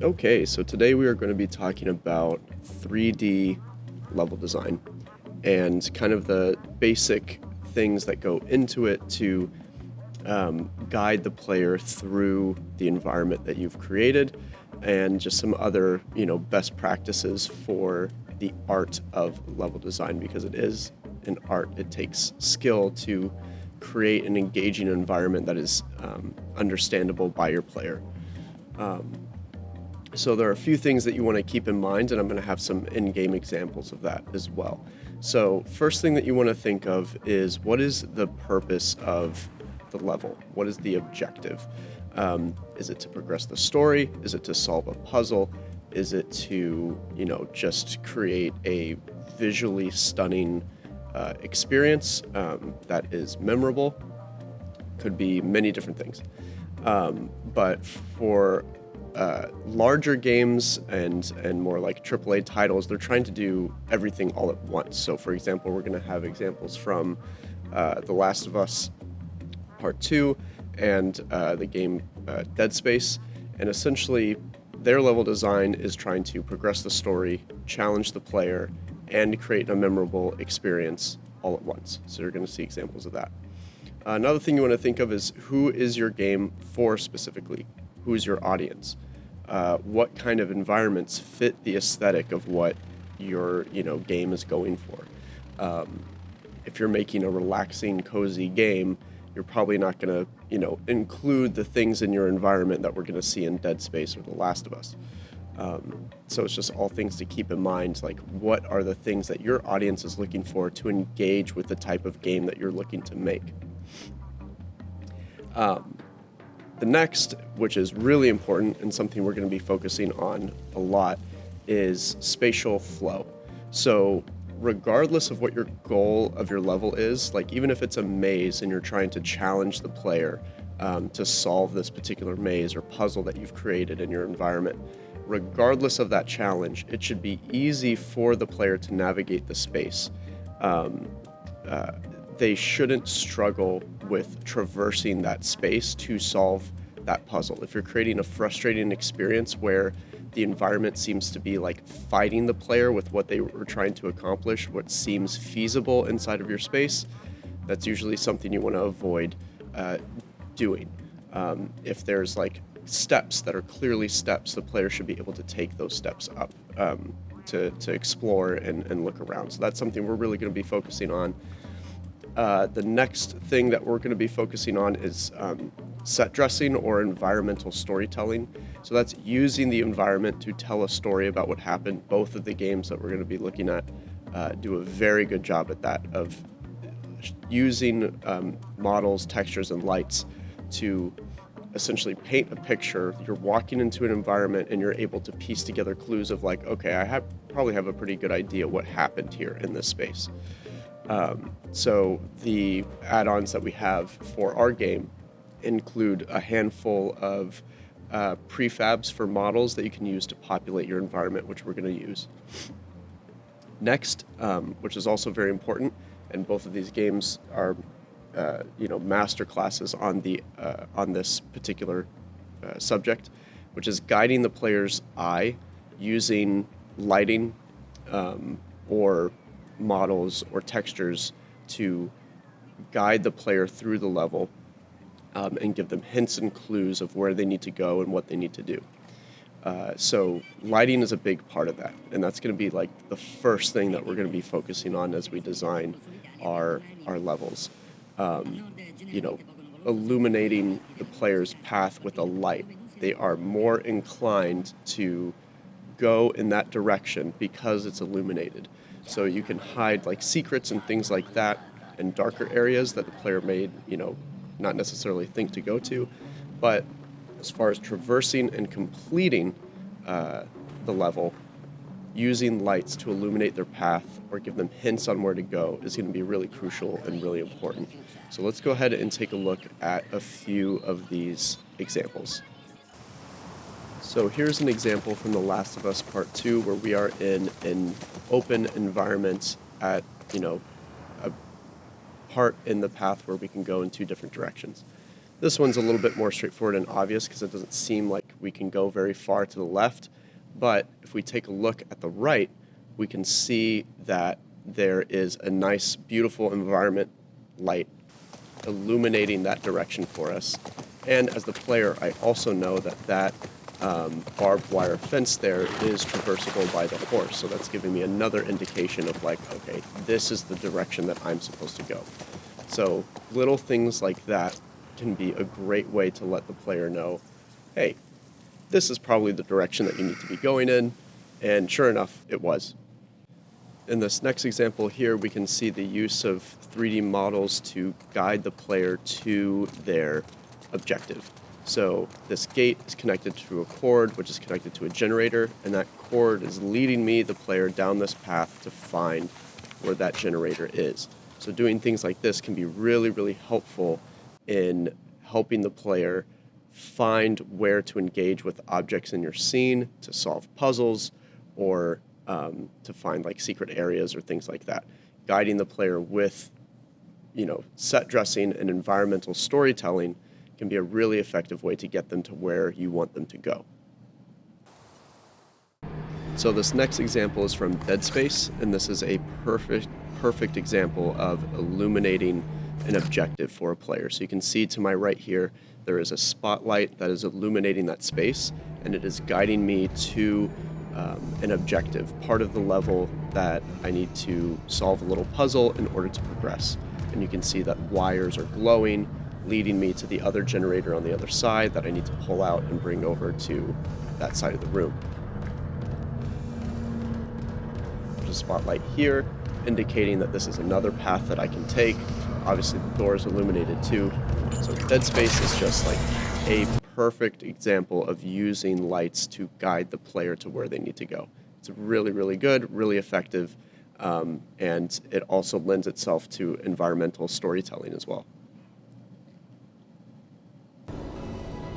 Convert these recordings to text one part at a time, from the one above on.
Okay, so today we are going to be talking about 3D level design and kind of the basic things that go into it to guide the player through the environment that you've created, and just some other, best practices for the art of level design, because it is an art. It takes skill to create an engaging environment that is understandable by your player. So there are a few things that you want to keep in mind, and I'm going to have some in-game examples of that as well. So first thing that you want to think of is, what is the purpose of the level? What is the objective? Is it to progress the story? Is it to solve a puzzle? Is it to, just create a visually stunning experience that is memorable? Could be many different things. But for larger games and more like AAA titles, they're trying to do everything all at once. So for example, we're going to have examples from The Last of Us Part 2 and the game Dead Space. And essentially, their level design is trying to progress the story, challenge the player, and create a memorable experience all at once. So you're going to see examples of that. Another thing you want to think of is, who is your game for specifically? Who's your audience? What kind of environments fit the aesthetic of what your game is going for? If you're making a relaxing, cozy game, you're probably not going to include the things in your environment that we're going to see in Dead Space or The Last of Us. So it's just all things to keep in mind, like what are the things that your audience is looking for to engage with the type of game that you're looking to make. The next, which is really important and something we're going to be focusing on a lot, is spatial flow. So regardless of what your goal of your level is, like even if it's a maze and you're trying to challenge the player to solve this particular maze or puzzle that you've created in your environment, regardless of that challenge, it should be easy for the player to navigate the space. They shouldn't struggle with traversing that space to solve that puzzle. If you're creating a frustrating experience where the environment seems to be like fighting the player with what they were trying to accomplish, what seems feasible inside of your space, that's usually something you want to avoid doing. If there's like steps that are clearly steps, the player should be able to take those steps up to explore and look around. So that's something we're really going to be focusing on. The next thing that we're going to be focusing on is set dressing or environmental storytelling. So that's using the environment to tell a story about what happened. Both of the games that we're going to be looking at do a very good job at that, of using models, textures, and lights to essentially paint a picture. You're walking into an environment and you're able to piece together clues of like, okay, probably have a pretty good idea what happened here in this space. So the add-ons that we have for our game include a handful of prefabs for models that you can use to populate your environment, which we're going to use. Next, which is also very important, and both of these games are master classes on this particular subject, which is guiding the player's eye using lighting or models or textures to guide the player through the level and give them hints and clues of where they need to go and what they need to do. So lighting is a big part of that, and that's going to be like the first thing that we're going to be focusing on as we design our levels. Illuminating the player's path with a light. They are more inclined to go in that direction because it's illuminated. So you can hide like secrets and things like that in darker areas that the player may, not necessarily think to go to. But as far as traversing and completing the level, using lights to illuminate their path or give them hints on where to go is going to be really crucial and really important. So let's go ahead and take a look at a few of these examples. So here's an example from The Last of Us Part 2 where we are in an open environment at, a part in the path where we can go in two different directions. This one's a little bit more straightforward and obvious because it doesn't seem like we can go very far to the left. But if we take a look at the right, we can see that there is a nice, beautiful environment light illuminating that direction for us. And as the player, I also know that barbed wire fence there is traversable by the horse. So that's giving me another indication of like, okay, this is the direction that I'm supposed to go. So little things like that can be a great way to let the player know, hey, this is probably the direction that you need to be going in. And sure enough, it was. In this next example here, we can see the use of 3D models to guide the player to their objective. So this gate is connected to a cord, which is connected to a generator, and that cord is leading me, the player, down this path to find where that generator is. So doing things like this can be really, really helpful in helping the player find where to engage with objects in your scene, to solve puzzles, or to find like secret areas or things like that. Guiding the player with, set dressing and environmental storytelling can be a really effective way to get them to where you want them to go. So this next example is from Dead Space, and this is a perfect example of illuminating an objective for a player. So you can see to my right here, there is a spotlight that is illuminating that space, and it is guiding me to an objective, part of the level that I need to solve a little puzzle in order to progress. And you can see that wires are glowing, leading me to the other generator on the other side that I need to pull out and bring over to that side of the room. There's a spotlight here indicating that this is another path that I can take. Obviously the door is illuminated too. So Dead Space is just like a perfect example of using lights to guide the player to where they need to go. It's really, really good, really effective, and it also lends itself to environmental storytelling as well.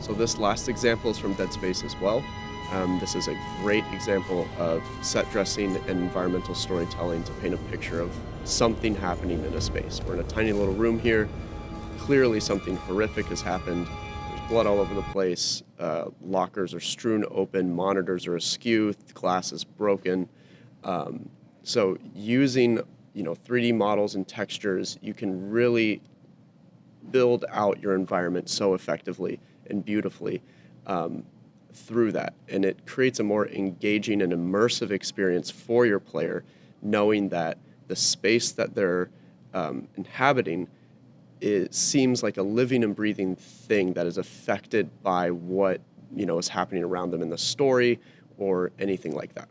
So this last example is from Dead Space as well. This is a great example of set dressing and environmental storytelling to paint a picture of something happening in a space. We're in a tiny little room here. Clearly something horrific has happened. There's blood all over the place. Lockers are strewn open. Monitors are askew. Glass is broken. So using 3D models and textures, you can really build out your environment so effectively and beautifully through that. And it creates a more engaging and immersive experience for your player, knowing that the space that they're inhabiting, it seems like a living and breathing thing that is affected by what is happening around them in the story or anything like that.